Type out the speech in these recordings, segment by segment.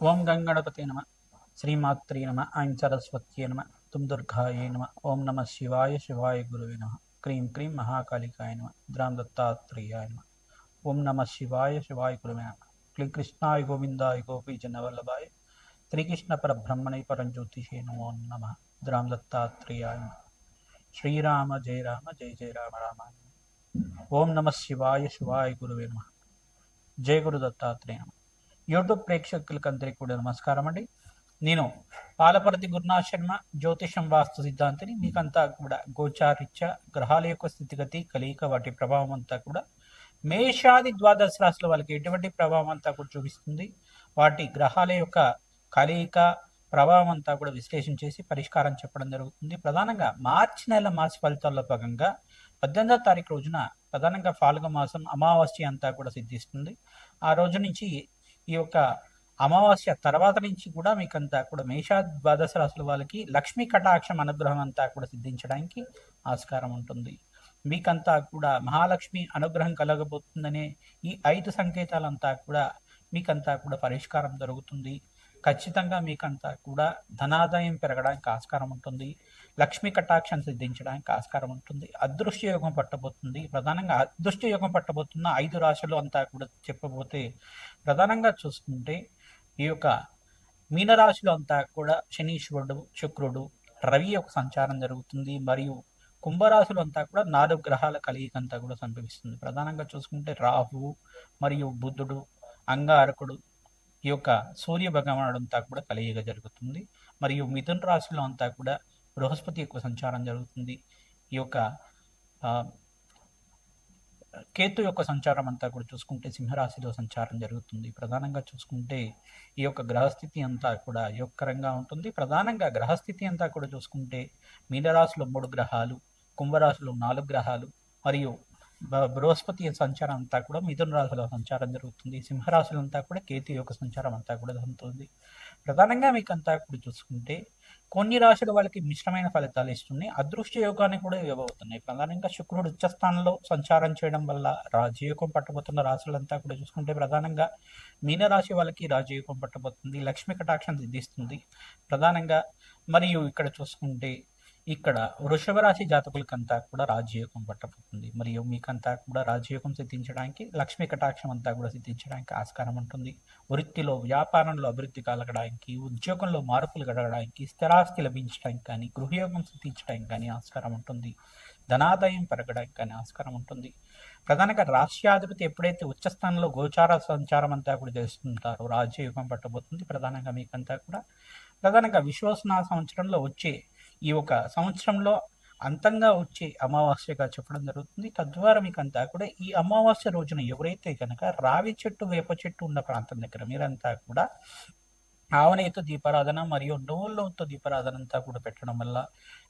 ఓం గంగణపతే నమ శ్రీమాత్రే నమ ఐం సరస్వత్యే నమ తుం దుర్గాయే నమ ఓం నమ శివాయ శివాయ గురువే నమ క్రీం క్రీం మహాకాళికాయ నమ ద్రాం దత్తాత్రేయాయ నమ ఓం నమ శివాయ శివాయ గురువే నమ క్లీం కృష్ణాయ గోవిందాయ గోపీజనవల్లభాయ శ్రీకృష్ణ పరబ్రహ్మణే పరంజ్యోతిషే నమో నమ ద్రాం దత్తాత్రేయాయ నమ శ్రీరామ జయ రామ జయ జయ రామ రామ. ఓం నమ శివాయ శివాయ గురువే నమ. జయ గురు దత్తాత్రేయ నమ. యూట్యూబ్ ప్రేక్షకులకు అందరికీ కూడా నమస్కారం అండి. నేను పాలపర్తి గురునాథ్ శర్మ, జ్యోతిషం వాస్తు సిద్ధాంతిని. మీకంతా కూడా గోచారిత్య గ్రహాల యొక్క స్థితిగతి కలయిక వాటి ప్రభావం అంతా కూడా మేషాది ద్వాదశ రాశుల వాళ్ళకి ఎటువంటి ప్రభావం అంతా కూడా చూపిస్తుంది, వాటి గ్రహాల యొక్క కలయిక ప్రభావం అంతా కూడా విశ్లేషణ చేసి పరిష్కారం చెప్పడం జరుగుతుంది. ప్రధానంగా మార్చి నెల మాస ఫలితాల్లో భాగంగా 18వ తారీఖు రోజున ప్రధానంగా ఫాల్గ మాసం అమావాస్య అంతా కూడా సిద్ధిస్తుంది. ఆ రోజు నుంచి ఈ యొక్క అమావాస్య తర్వాత నుంచి కూడా మీకంతా కూడా మేషా ద్వాదశ రాశుల వాళ్ళకి లక్ష్మీ కటాక్షం అనుగ్రహం అంతా కూడా సిద్ధించడానికి ఆస్కారం ఉంటుంది. మీకంతా కూడా మహాలక్ష్మి అనుగ్రహం కలగబోతుందనే ఈ 5 సంకేతాలంతా కూడా మీకంతా కూడా పరిష్కారం జరుగుతుంది. ఖచ్చితంగా మీకంతా కూడా ధనాదాయం పెరగడానికి ఆస్కారం ఉంటుంది. లక్ష్మీ కటాక్షం సిద్ధించడానికి ఆస్కారం ఉంటుంది. అదృష్ట యోగం పట్టబోతుంది. ప్రధానంగా అదృష్ట యోగం పట్టబోతున్న 5 రాశులు అంతా కూడా చెప్పబోతే ప్రధానంగా చూసుకుంటే ఈ యొక్క మీనరాశిలో అంతా కూడా శనీశ్వరుడు, శుక్రుడు, రవి యొక్క సంచారం జరుగుతుంది. మరియు కుంభరాశులు అంతా కూడా 4 గ్రహాల కలయిక అంతా కూడా సంభవిస్తుంది. ప్రధానంగా చూసుకుంటే రాహువు మరియు బుధుడు, అంగారకుడు, ఈ యొక్క సూర్య భగవానుడు అంతా కూడా కలయిక జరుగుతుంది. మరియు మిథున రాశిలో అంతా కూడా బృహస్పతి యొక్క సంచారం జరుగుతుంది. ఈ యొక్క కేతు యొక్క సంచారం అంతా కూడా చూసుకుంటే సింహరాశిలో సంచారం జరుగుతుంది. ప్రధానంగా చూసుకుంటే ఈ యొక్క గ్రహస్థితి అంతా కూడా యోగకరంగా ఉంటుంది. ప్రధానంగా గ్రహస్థితి అంతా కూడా చూసుకుంటే మీనరాశిలో 3 గ్రహాలు, కుంభరాశిలో 4 గ్రహాలు మరియు బృహస్పతి సంచారం అంతా కూడా మిథున రాశిలో సంచారం జరుగుతుంది. సింహరాశులు అంతా కూడా కేతు యొక్క సంచారం అంతా కూడా జరుగుతుంది. ప్రధానంగా మీకు అంతా కూడా చూసుకుంటే కొన్ని రాశుల వాళ్ళకి మిశ్రమైన ఫలితాలు ఇస్తున్నాయి, అదృష్ట యోగాన్ని కూడా ఇవ్వబోతున్నాయి. ప్రధానంగా శుక్రుడు ఉచ్చస్థానంలో సంచారం చేయడం వల్ల రాజయోగం పట్టబోతున్న రాశులంతా కూడా చూసుకుంటే ప్రధానంగా మీనరాశి వాళ్ళకి రాజయోగం పట్టబోతుంది, లక్ష్మీ కటాక్షం సిద్ధిస్తుంది ప్రధానంగా. మరియు ఇక్కడ చూసుకుంటే ఇక్కడ వృషభ రాశి జాతకులకంతా కూడా రాజయోగం పట్టబోతుంది. మరియు మీకంతా కూడా రాజయోగం సిద్ధించడానికి, లక్ష్మీ కటాక్షం అంతా కూడా సిద్ధించడానికి ఆస్కారం ఉంటుంది. వృత్తిలో వ్యాపారంలో అభివృద్ధి కలగడానికి, ఉద్యోగంలో మార్పులు కలగడానికి, స్థిరాస్తి లభించడానికి కానీ, గృహయోగం సిద్ధించడానికి కానీ ఆస్కారం ఉంటుంది. ధనాదాయం పెరగడానికి కానీ ఆస్కారం ఉంటుంది. ప్రధానంగా రాష్ట్రాధిపతి ఎప్పుడైతే ఉచ్చస్థానంలో గోచార సంచారం అంతా కూడా చేస్తుంటారో రాజయోగం పట్టబోతుంది. ప్రధానంగా మీకంతా కూడా ప్రధానంగా విశ్వసన సంవత్సరంలో వచ్చే ఈ ఒక సంవత్సరంలో అంతంగా వచ్చే అమావాస్యగా చెప్పడం జరుగుతుంది. తద్వారా మీకంతా కూడా ఈ అమావాస్య రోజున ఎవరైతే కనుక రావి చెట్టు, వేప చెట్టు ఉన్న ప్రాంతం దగ్గర మీరంతా కూడా ఆవనేతో దీపారాధన మరియు నువ్వులతో దీపారాధన అంతా కూడా పెట్టడం వల్ల,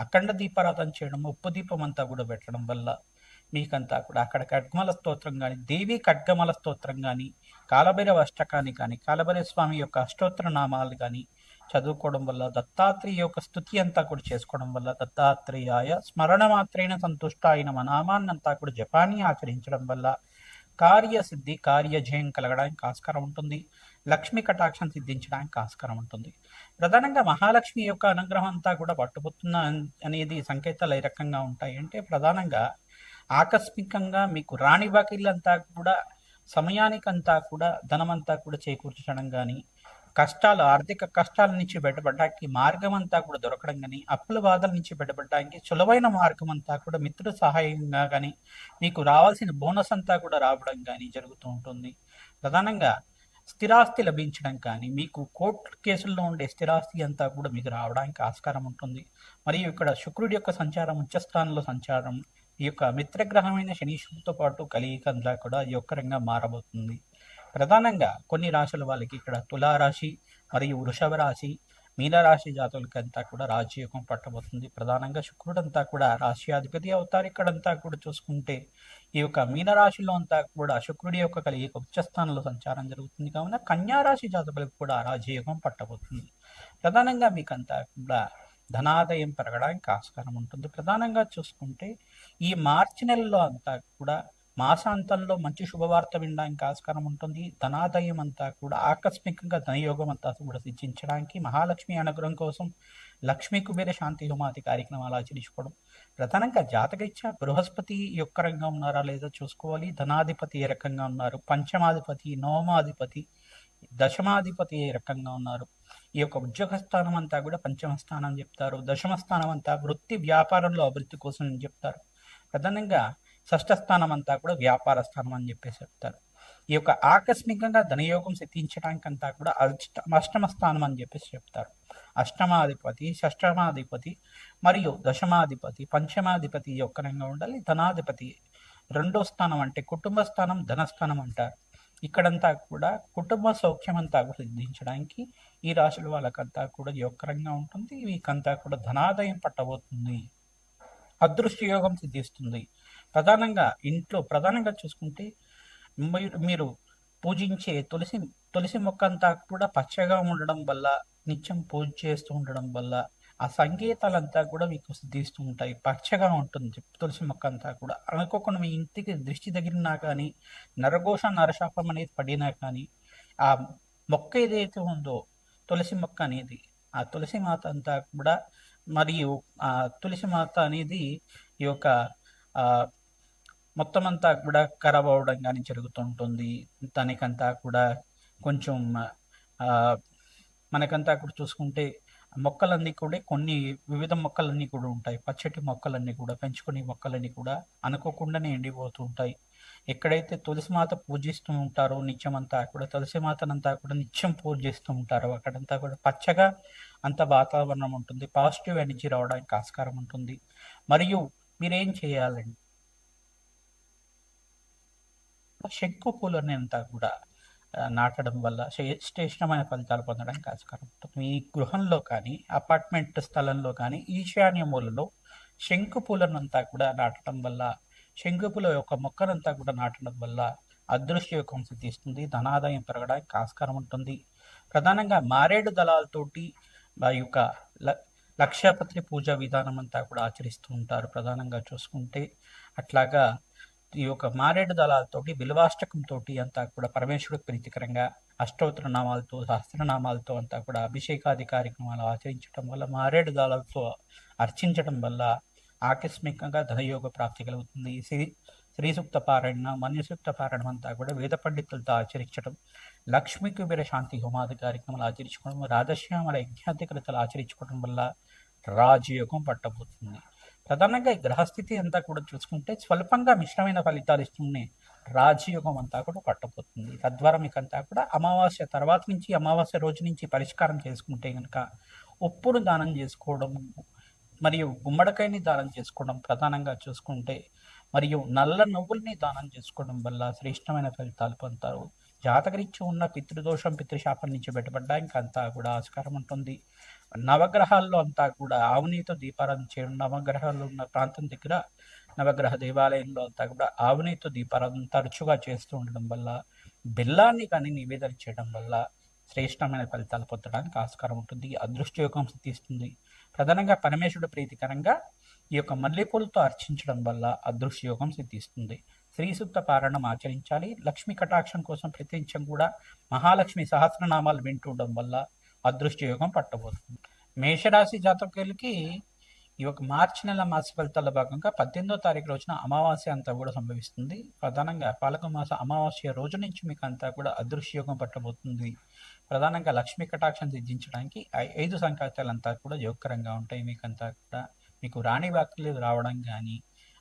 అఖండ దీపారాధన చేయడం, ఉప్పు దీపం అంతా కూడా పెట్టడం వల్ల మీకంతా కూడా అక్కడ ఖడ్గమల స్తోత్రం కానీ, దేవి ఖడ్గమల స్తోత్రం కానీ, కాలభైరవ అష్టకాన్ని కానీ, కాలభైరవ స్వామి యొక్క అష్టోత్తర నామాలు కానీ చదువుకోవడం వల్ల, దత్తాత్రేయ యొక్క స్తుతి అంతా కూడా చేసుకోవడం వల్ల, దత్తాత్రేయాయ స్మరణ మాత్రైన సంతుష్టాయ నమ నామాన్ని అంతా కూడా జపాన్ని ఆచరించడం వల్ల కార్యసిద్ధి, కార్యజయం కలగడానికి ఆస్కారం ఉంటుంది. లక్ష్మీ కటాక్షం సిద్ధించడానికి ఆస్కారం ఉంటుంది. ప్రధానంగా మహాలక్ష్మి యొక్క అనుగ్రహం అంతా కూడా పట్టుబోతున్న అనేది సంకేతాలు ఏ రకంగా ఉంటాయి అంటే ప్రధానంగా ఆకస్మికంగా మీకు రాణి బాకీలంతా కూడా సమయానికంతా కూడా ధనమంతా కూడా చేకూర్చడం కానీ, కష్టాలు, ఆర్థిక కష్టాల నుంచి బయటపడడానికి మార్గం అంతా కూడా దొరకడం కానీ, అప్పుల బాధల నుంచి బయటపడడానికి సులువైన మార్గం అంతా కూడా మిత్రుల సహాయంగా కానీ, మీకు రావాల్సిన బోనస్ అంతా కూడా రావడం కానీ జరుగుతూ ఉంటుంది. ప్రధానంగా స్థిరాస్తి లభించడం కానీ, మీకు కోర్టు కేసుల్లో ఉండే స్థిరాస్తి అంతా కూడా మీకు రావడానికి ఆస్కారం ఉంటుంది. మరియు ఇక్కడ శుక్రుడి యొక్క సంచారం, ఉచ్చస్థానంలో సంచారం ఈ యొక్క మిత్రగ్రహమైన శనీశ్వరుడితో పాటు కలయిక అంతా కూడా యోగకరంగా మారబోతుంది. ప్రధానంగా కొన్ని రాశుల వాళ్ళకి ఇక్కడ తులారాశి మరియు వృషభ రాశి, మీనరాశి జాతులకంతా కూడా రాజయోగం పట్టబోతుంది. ప్రధానంగా శుక్రుడంతా కూడా రాశ్యాధిపతి అవుతారు. ఇక్కడంతా కూడా చూసుకుంటే ఈ యొక్క మీనరాశిలో అంతా కూడా శుక్రుడి యొక్క కలయిక ఉచ్చస్థానంలో సంచారం జరుగుతుంది. కావున కన్యారాశి జాతకులకు కూడా రాజయోగం పట్టబోతుంది. ప్రధానంగా మీకంతా కూడా ధనాదాయం పెరగడానికి ఆస్కారం ఉంటుంది. ప్రధానంగా చూసుకుంటే ఈ మార్చి నెలలో అంతా కూడా మాసాంతంలో మంచి శుభవార్త వినడానికి ఆస్కారం ఉంటుంది. ధనాదాయం అంతా కూడా ఆకస్మికంగా ధనయోగం అంతా కూడా సిద్ధించడానికి మహాలక్ష్మి అనుగ్రహం కోసం లక్ష్మీ కుబేర శాంతి హోమాది కార్యక్రమాలు ఆచరించుకోవడం. ప్రధానంగా జాతకరీత్యా బృహస్పతి యొక్క రకంగా ఉన్నారా లేదా చూసుకోవాలి. ధనాధిపతి ఏ రకంగా ఉన్నారు, పంచమాధిపతి, నవమాధిపతి, దశమాధిపతి ఏ రకంగా ఉన్నారు. ఈ యొక్క ఉద్యోగ స్థానం అంతా కూడా పంచమ స్థానం చెప్తారు. దశమ స్థానం అంతా వృత్తి వ్యాపారంలో అభివృద్ధి కోసం చెప్తారు. ప్రధానంగా షష్ఠ స్థానం అంతా కూడా వ్యాపార స్థానం అని చెప్పేసి చెప్తారు. ఈ యొక్క ఆకస్మికంగా ధనయోగం సిద్ధించడానికి అంతా కూడా అష్టమ స్థానం అని చెప్పేసి చెప్తారు. అష్టమాధిపతి, షష్టమాధిపతి మరియు దశమాధిపతి, పంచమాధిపతి యొక్క రంగా ఉండాలి. ధనాధిపతి రెండో స్థానం అంటే కుటుంబ స్థానం, ధనస్థానం అంటారు. ఇక్కడంతా కూడా కుటుంబ సౌఖ్యం అంతా కూడా సిద్ధించడానికి ఈ రాశుల వాళ్ళకంతా కూడా యోగకరంగా ఉంటుంది. వీకంతా కూడా ధనాదాయం పట్టబోతుంది. అదృష్ట యోగం సిద్ధిస్తుంది. ప్రధానంగా చూసుకుంటే మీరు పూజించే తులసి మొక్క అంతా కూడా పచ్చగా ఉండడం వల్ల, నిత్యం పూజ చేస్తూ ఉండడం వల్ల ఆ సంకేతాలంతా కూడా మీకు సిద్ధిస్తూ ఉంటాయి. పచ్చగా ఉంటుంది తులసి మొక్క అంతా కూడా. అనుకోకుండా మీ ఇంటికి దృష్టి తగిలినా కానీ, నరఘోష నరశాపం అనేది పడినా కానీ, ఆ మొక్క ఏదైతే ఉందో తులసి మొక్క అనేది, ఆ తులసి మాత అంతా కూడా, మరియు ఆ తులసి మాత అనేది ఈ యొక్క మొత్తం అంతా కూడా ఖరాబ్ అవ్వడం కానీ జరుగుతుంటుంది. దానికంతా కూడా కొంచెం మనకంతా కూడా చూసుకుంటే మొక్కలన్నీ కూడా కొన్ని వివిధ మొక్కలన్నీ కూడా ఉంటాయి. పచ్చటి మొక్కలన్నీ కూడా, పెంచుకునే మొక్కలన్నీ కూడా అనుకోకుండానే ఎండిపోతూ ఉంటాయి. ఎక్కడైతే తులసి మాత పూజిస్తూ ఉంటారో నిత్యం అంతా కూడా, తులసి మాతనంతా కూడా నిత్యం పూజిస్తూ ఉంటారో అక్కడంతా కూడా పచ్చగా అంత వాతావరణం ఉంటుంది. పాజిటివ్ ఎనర్జీ రావడానికి ఆస్కారం ఉంటుంది. మరియు మీరేం చేయాలండి, శంకు పూలని అంతా కూడా నాటడం వల్ల శ్రేష్టమైన ఫలితాలు పొందడానికి ఆస్కారం ఉంటుంది. మీ గృహంలో కానీ, అపార్ట్మెంట్ స్థలంలో కానీ ఈశాన్య మూలలో శంకు పూలనంతా కూడా నాటడం వల్ల, శంకు పూల యొక్క మొక్కనంతా కూడా నాటడం వల్ల అదృష్ట యోగం సిద్ధిస్తుంది. ధనాదాయం పెరగడానికి ఆస్కారం ఉంటుంది. ప్రధానంగా మారేడు దళాలతోటి ఆ యొక్క లక్షపత్రి పూజ విధానం అంతా కూడా ఆచరిస్తూ ఉంటారు. ప్రధానంగా చూసుకుంటే అట్లాగా ఈ యొక్క మారేడు దళాలతోటి, బిల్వాష్టకంతో అంతా కూడా పరమేశ్వరుడికి ప్రీతికరంగా అష్టోత్తర నామాలతో, సహస్రనామాలతో అంతా కూడా అభిషేకాది కార్యక్రమాలు ఆచరించడం వల్ల, మారేడు దళాలతో అర్చించడం వల్ల ఆకస్మికంగా ధనయోగ ప్రాప్తి కలుగుతుంది. శ్రీ సూక్త పారాయణ, మన్యసూక్త పారాయణం అంతా కూడా వేద పండితులతో ఆచరించడం, లక్ష్మీ కుబేర శాంతి హోమాది కార్యక్రమాలు ఆచరించుకోవడం, రాధశ్యామల యజ్ఞాధికృతలు ఆచరించుకోవడం వల్ల రాజయోగం పట్టబోతుంది. ప్రధానంగా ఈ గ్రహస్థితి అంతా కూడా చూసుకుంటే స్వల్పంగా మిశ్రమైన ఫలితాలు ఇస్తూనే రాజయోగం అంతా కూడా పట్టబోతుంది. తద్వారా మీకు అంతా కూడా అమావాస్య తర్వాత నుంచి, అమావాస్య రోజు నుంచి పరిష్కారం చేసుకుంటే కనుక ఉప్పును దానం చేసుకోవడం, మరియు గుమ్మడికాయని దానం చేసుకోవడం ప్రధానంగా చూసుకుంటే, మరియు నల్ల నువ్వుల్ని దానం చేసుకోవడం వల్ల శ్రేష్టమైన ఫలితాలు పొందుతారు. జాతకరీత్యా ఉన్న పితృదోషం, పితృశాపం నుంచి బయటపడడానికి అంతా కూడా ఆస్కారం ఉంటుంది. నవగ్రహాల్లో అంతా కూడా ఆవునేతో దీపారాధన చేయడం, నవగ్రహాలు ఉన్న ప్రాంతం దగ్గర నవగ్రహ దేవాలయంలో అంతా కూడా ఆవునేతో దీపారాధన తరచుగా చేస్తూ ఉండడం వల్ల, బెల్లాన్ని కానీ నివేదన చేయడం వల్ల శ్రేష్టమైన ఫలితాలు పొందడానికి ఆస్కారం ఉంటుంది. అదృష్ట యోగం సిద్ధిస్తుంది. ప్రధానంగా పరమేశ్వరుడు ప్రీతికరంగా ఈ యొక్క మల్లెపూలతో అర్చించడం వల్ల అదృష్ట యోగం సిద్ధిస్తుంది. శ్రీ సూక్త పారాయణం ఆచరించాలి. లక్ష్మీ కటాక్షం కోసం ప్రతినిత్యం కూడా మహాలక్ష్మి సహస్రనామాలు వింటుండడం వల్ల అదృష్ట యోగం పట్టబోతుంది. మేషరాశి జాతకులకి ఈ యొక్క మార్చి నెల మాస ఫలితాల భాగంగా 18వ తారీఖు రోజున అమావాస్య అంతా కూడా సంభవిస్తుంది. ప్రధానంగా పాలక మాస అమావాస్య రోజు నుంచి మీకు అంతా కూడా అదృష్ట యోగం పట్టబోతుంది. ప్రధానంగా లక్ష్మీ కటాక్షం సిద్ధించడానికి 5 సంకేతాలంతా కూడా యోగకరంగా ఉంటాయి. మీకంతా కూడా మీకు రాణి వాక్యులు రావడం కానీ,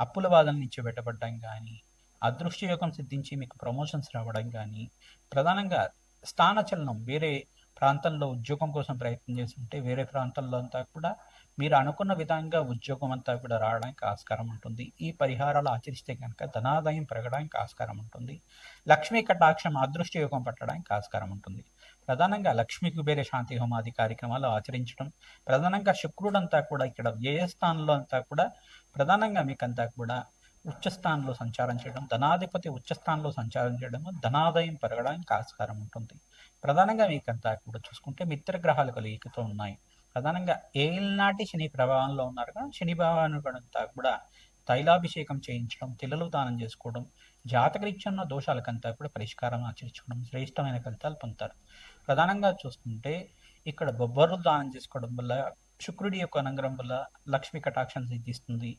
అప్పుల బాధల నుంచి బయటపడడం కానీ, అదృష్ట యోగం సిద్ధించి మీకు ప్రమోషన్స్ రావడం కానీ, ప్రధానంగా స్థానచలనం, వేరే ప్రాంతంలో ఉద్యోగం కోసం ప్రయత్నం చేస్తుంటే వేరే ప్రాంతంలో అంతా కూడా మీరు అనుకున్న విధంగా ఉద్యోగం అంతా కూడా రావడానికి ఆస్కారం ఉంటుంది. ఈ పరిహారాలు ఆచరిస్తే కనుక ధనాదాయం పెరగడానికి ఆస్కారం ఉంటుంది. లక్ష్మీ కటాక్షం, అదృష్ట యోగం పట్టడానికి ఆస్కారం ఉంటుంది. ప్రధానంగా లక్ష్మీ కుబేర శాంతి హోమాది కార్యక్రమాలు ఆచరించడం, ప్రధానంగా శుక్రుడు అంతా కూడా ఇక్కడ వ్యయ స్థానంలో అంతా కూడా ప్రధానంగా మీకంతా కూడా ఉచ్చస్థానంలో సంచారం చేయడం, ధనాధిపతి ఉచ్చస్థానంలో సంచారం చేయడం ధనాదాయం పెరగడానికి ఆస్కారం ఉంటుంది. ప్రధానంగా మీకంతా కూడా చూసుకుంటే మిత్రగ్రహాలు కలిగితో ఉన్నాయి. ప్రధానంగా ఏళ్ళనాటి శని ప్రభావంలో ఉన్నారు కదా, శని భావాన్ని అంతా కూడా తైలాభిషేకం చేయించడం, తిలలు దానం చేసుకోవడం, జాతకరీత్యా ఉన్న దోషాలకంతా కూడా పరిష్కారం ఆచరించుకోవడం, శ్రేష్టమైన ఫలితాలు పొందుతారు. ప్రధానంగా చూసుకుంటే ఇక్కడ బొబ్బర్లు దానం చేసుకోవడం వల్ల, శుక్రుడి యొక్క అనుగ్రహం వల్ల లక్ష్మీ కటాక్షం సిద్ధిస్తుంది.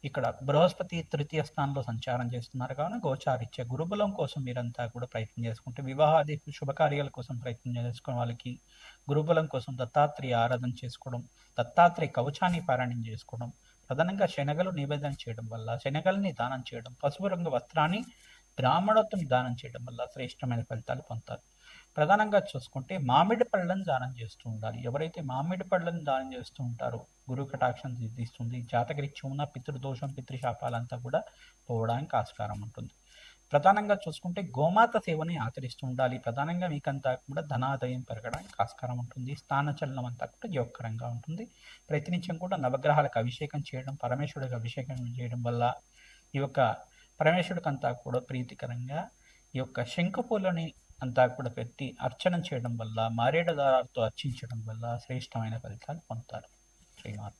ఇక్కడ బృహస్పతి తృతీయ స్థానంలో సంచారం చేస్తున్నారు కావున గోచారిత్య గురుబలం కోసం మీరంతా కూడా ప్రయత్నం చేసుకుంటే, వివాహాది శుభకార్యాల కోసం ప్రయత్నం చేసుకునే వాళ్ళకి గురుబలం కోసం దత్తాత్రేయ ఆరాధన చేసుకోవడం, దత్తాత్రేయ కవచాన్ని పారాయణం చేసుకోవడం, ప్రధానంగా శనగలు నివేదన చేయడం వల్ల, శనగల్ని దానం చేయడం, పసుపు రంగు వస్త్రాన్ని బ్రాహ్మణోత్తం దానం చేయడం వల్ల శ్రేష్టమైన ఫలితాలు పొందుతారు. ప్రధానంగా చూసుకుంటే మామిడి పళ్ళను దానం చేస్తూ ఉండాలి. ఎవరైతే మామిడి పళ్ళను దానం చేస్తూ ఉంటారో గురు కటాక్షం సిద్ధిస్తుంది. జాతకరీత్యా ఉన్న పితృదోషం, పితృశాపాలంతా కూడా పోవడానికి ఆస్కారం ఉంటుంది. ప్రధానంగా చూసుకుంటే గోమాత సేవని ఆచరిస్తూ ఉండాలి. ప్రధానంగా మీకంతా కూడా ధనాదాయం పెరగడానికి ఆస్కారం ఉంటుంది. స్థానచలనం అంతా కూడా యోగకరంగా ఉంటుంది. ప్రతినిత్యం కూడా నవగ్రహాలకు అభిషేకం చేయడం, పరమేశ్వరుడికి అభిషేకం చేయడం వల్ల ఈ యొక్క పరమేశ్వరుడికి అంతా కూడా ప్రీతికరంగా ఈ యొక్క శంఖపూలని అంతా కూడా పెట్టి అర్చన చేయడం వల్ల, మారేడు దారాలతో అర్చించడం వల్ల శ్రేష్టమైన ఫలితాలు పొందుతారు. శ్రీమాత